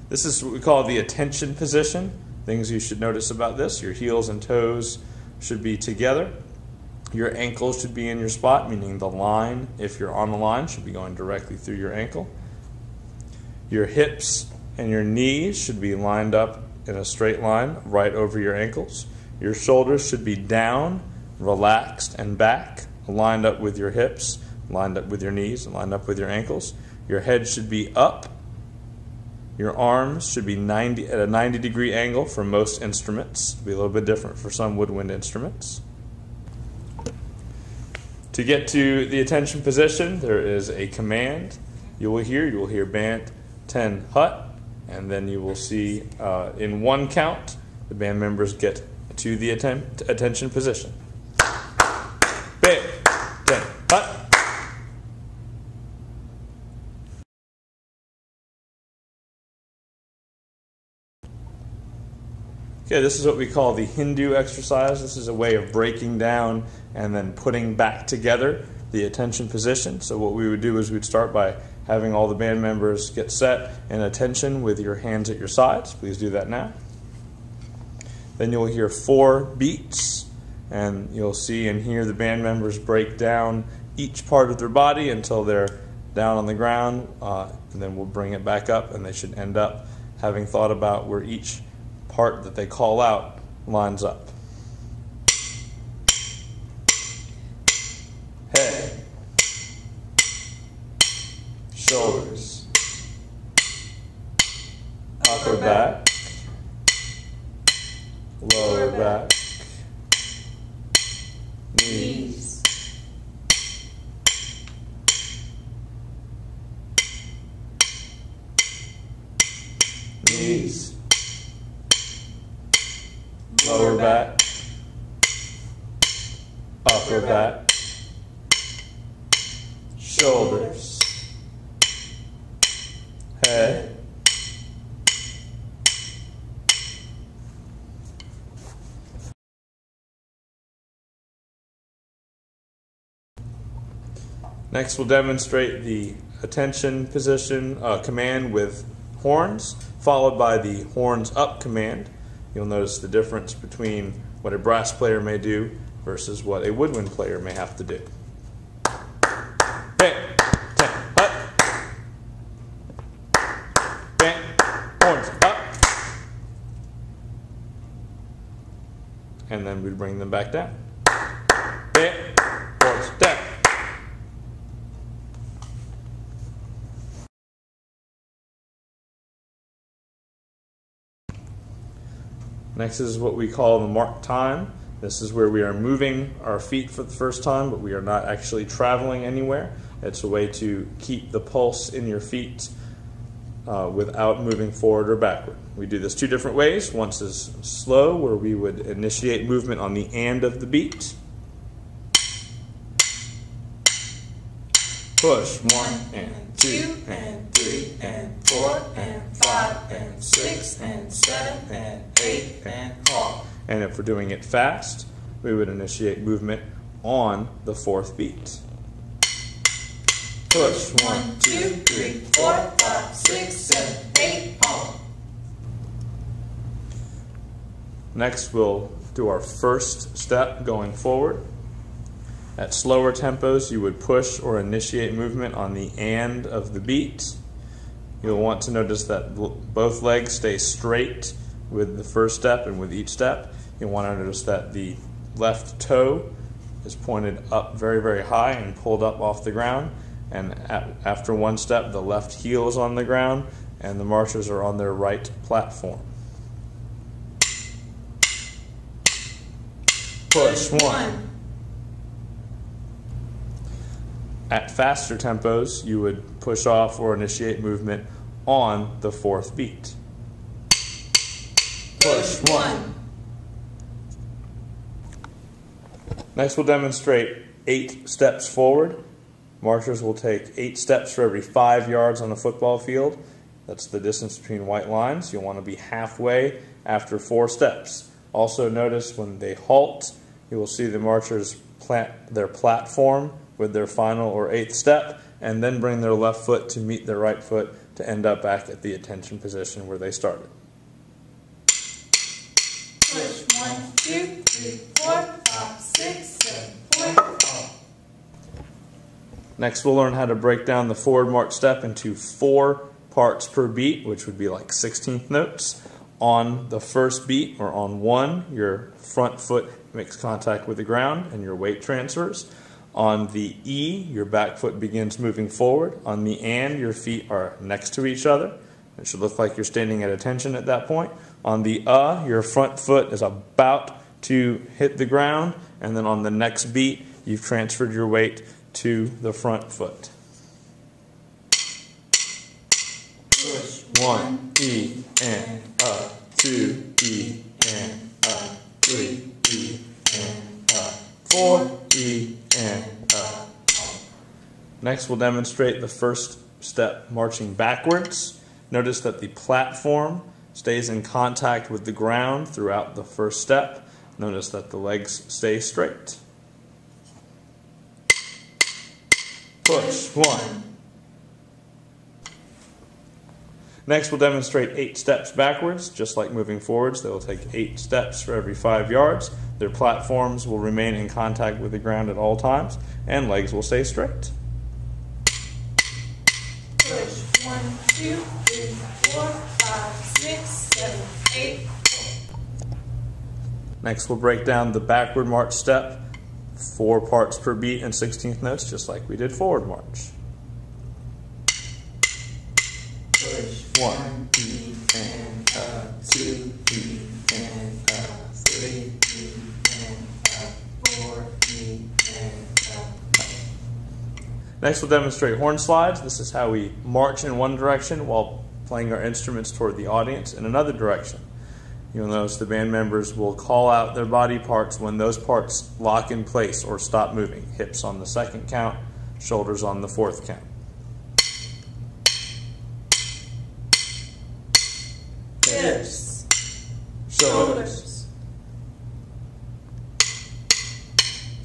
This is what we call the attention position. Things you should notice about this: your heels and toes should be together. Your ankles should be in your spot, meaning the line, if you're on the line, should be going directly through your ankle. Your hips and your knees should be lined up in a straight line right over your ankles. Your shoulders should be down, relaxed, and back, lined up with your hips, lined up with your knees, and lined up with your ankles. Your head should be up. Your arms should be at a 90-degree angle for most instruments. It'll be a little bit different for some woodwind instruments. To get to the attention position, there is a command you will hear band 10 hut, and then you will see in one count the band members get to the attention position. Band 10 hut. Okay, this is what we call the Hindu exercise. This is a way of breaking down and then putting back together the attention position. So what we would do is we'd start by having all the band members get set in attention with your hands at your sides. Please do that now. Then you'll hear 4 beats, and you'll see and hear the band members break down each part of their body until they're down on the ground, and then we'll bring it back up, and they should end up having thought about where each part that they call out lines up. Head, shoulders, upper back, lower back, knees, knees, lower back, upper back, shoulders, head, next we'll demonstrate the attention position command with horns, followed by the horns up command. You'll notice the difference between what a brass player may do versus what a woodwind player may have to do. Bang, 10, hut. Bang, horns up. And then we bring them back down. Bang, horns down. Next is what we call the mark time. This is where we are moving our feet for the first time, but we are not actually traveling anywhere. It's a way to keep the pulse in your feet without moving forward or backward. We do this 2 different ways. Once is slow, where we would initiate movement on the and of the beat. Push 1 and 2 and 3 and 4 and 5 and 6 and 7 and 8 and halt. And if we're doing it fast, we would initiate movement on the 4th beat. Push 1, 2, 3, 4, 5, 6, 7, 8, halt. Next we'll do our first step going forward. At slower tempos, you would push or initiate movement on the and of the beat. You'll want to notice that both legs stay straight with the first step and with each step. You'll want to notice that the left toe is pointed up very, very high and pulled up off the ground. And after one step, the left heel is on the ground and the marchers are on their right platform. Push 1. At faster tempos, you would push off or initiate movement on the 4th beat. Push 1. Next, we'll demonstrate 8 steps forward. Marchers will take 8 steps for every 5 yards on a football field. That's the distance between white lines. You'll want to be halfway after 4 steps. Also notice when they halt, you will see the marchers plant their platform with their final or 8th step, and then bring their left foot to meet their right foot to end up back at the attention position where they started. Push 1, 2, 3, 4, 5, 6, 7, point. Next, we'll learn how to break down the forward march step into 4 parts per beat, which would be like 16th notes. On the first beat, or on 1, your front foot makes contact with the ground and your weight transfers. On the E, your back foot begins moving forward. On the and, your feet are next to each other. It should look like you're standing at attention at that point. On the your front foot is about to hit the ground, and then on the next beat, you've transferred your weight to the front foot. Push 1, E, and 2, E, and 3, E, and 4, E, and Next, we'll demonstrate the first step marching backwards. Notice that the platform stays in contact with the ground throughout the first step. Notice that the legs stay straight. Push 1. Next, we'll demonstrate 8 steps backwards. Just like moving forwards, they will take 8 steps for every 5 yards. Their platforms will remain in contact with the ground at all times, and legs will stay straight. Push 1, 2, 3, 4, 5, 6, 7, 8. Next, we'll break down the backward march step, 4 parts per beat and 16th notes, just like we did forward march. Push 1, E, and 2, E, and 3, E, and 4, E, and Next, we'll demonstrate horn slides. This is how we march in one direction while playing our instruments toward the audience in another direction. You'll notice the band members will call out their body parts when those parts lock in place or stop moving. Hips on the 2nd count, shoulders on the 4th count. hips, Shoulders.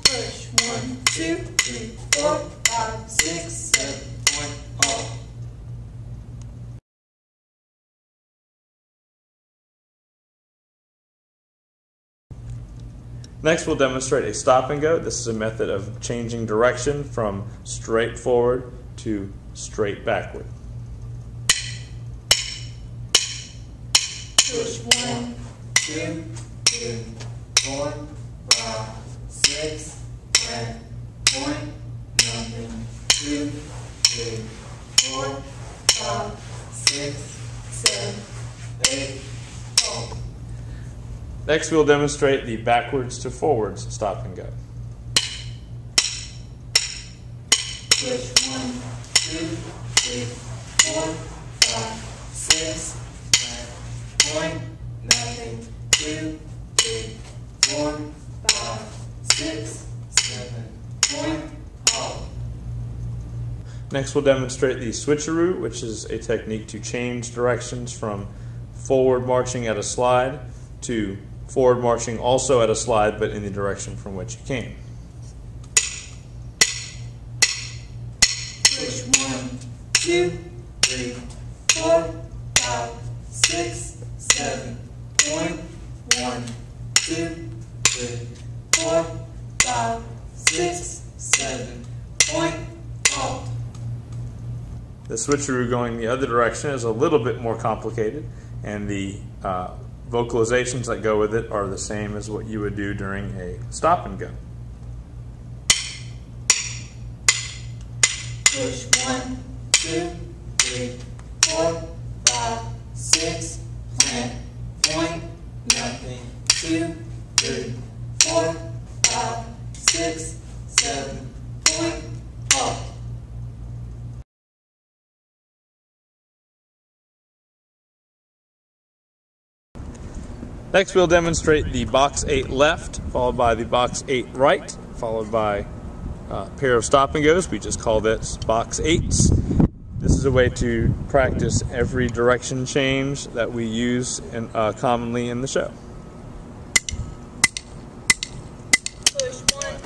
Push 1, 2, 3, 4, 5, 6, 7, 8. Next, we'll demonstrate a stop and go. This is a method of changing direction from straight forward to straight backward. Push 1, 2, 3, 4, 5, 6, 7, point, nothing, 2, 3, 4, 5, 6, 7, 8. Next, we'll demonstrate the backwards to forwards stop and go. Push 1, 2, 3, 4, 5, 6, 7, point, nothing, 2, 3, 4, 5, 6, 7, point, halt. Next, we'll demonstrate the switcheroo, which is a technique to change directions from forward marching at a slide to forward marching also at a slide, but in the direction from which you came. Push 1, 2, 3, 4, 5, 6, 7, point, 1, 2, 3, 4, 5, 6, 7, point, halt. The switcheroo going the other direction is a little bit more complicated, and the vocalizations that go with it are the same as what you would do during a stop and go. Push 1, 2, 3, 4, 5, 6, 10, point, nothing, 2, 3, 4, 5, 6, 7, point, halt. Next, we'll demonstrate the box 8 left, followed by the box 8 right, followed by a pair of stop and goes. We just call this box 8s. This is a way to practice every direction change that we use commonly in the show. Push 1,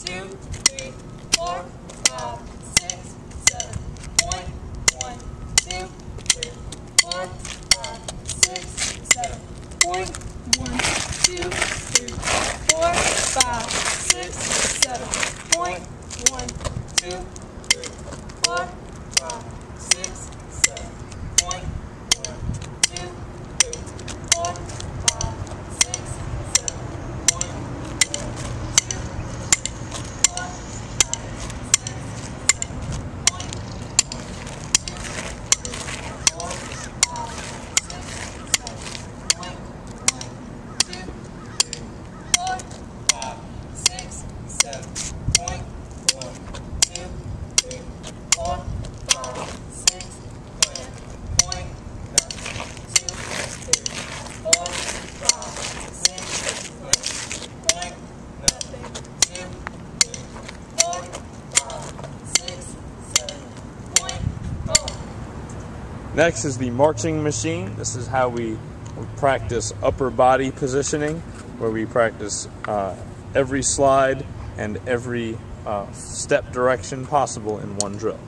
2, 3, 4, 5, 6, 7, point, 1, 2, 4, 5, 6, 7. Point. 1, 2, 3, 4, 5, 6, 7. Point. 1, 2, 3, 4, 5, 6, 7. Point. 1, 2, 3, 4, 5, 6, 7. Point. 1, 2, 3, 4, 5, 6, 7. Point. 1, 2, 3, 4, 5, 6, 7. Point. 1, 2, 3, 4, 5, 6, 7. Point. 2, 3, 4, 5, 6, 7. Point. Nothing. 2, 3, 4, 5, 6, 7. Point. Oh. Next is the marching machine. This is how we practice upper body positioning, where we practice every slide and every step direction possible in one drill.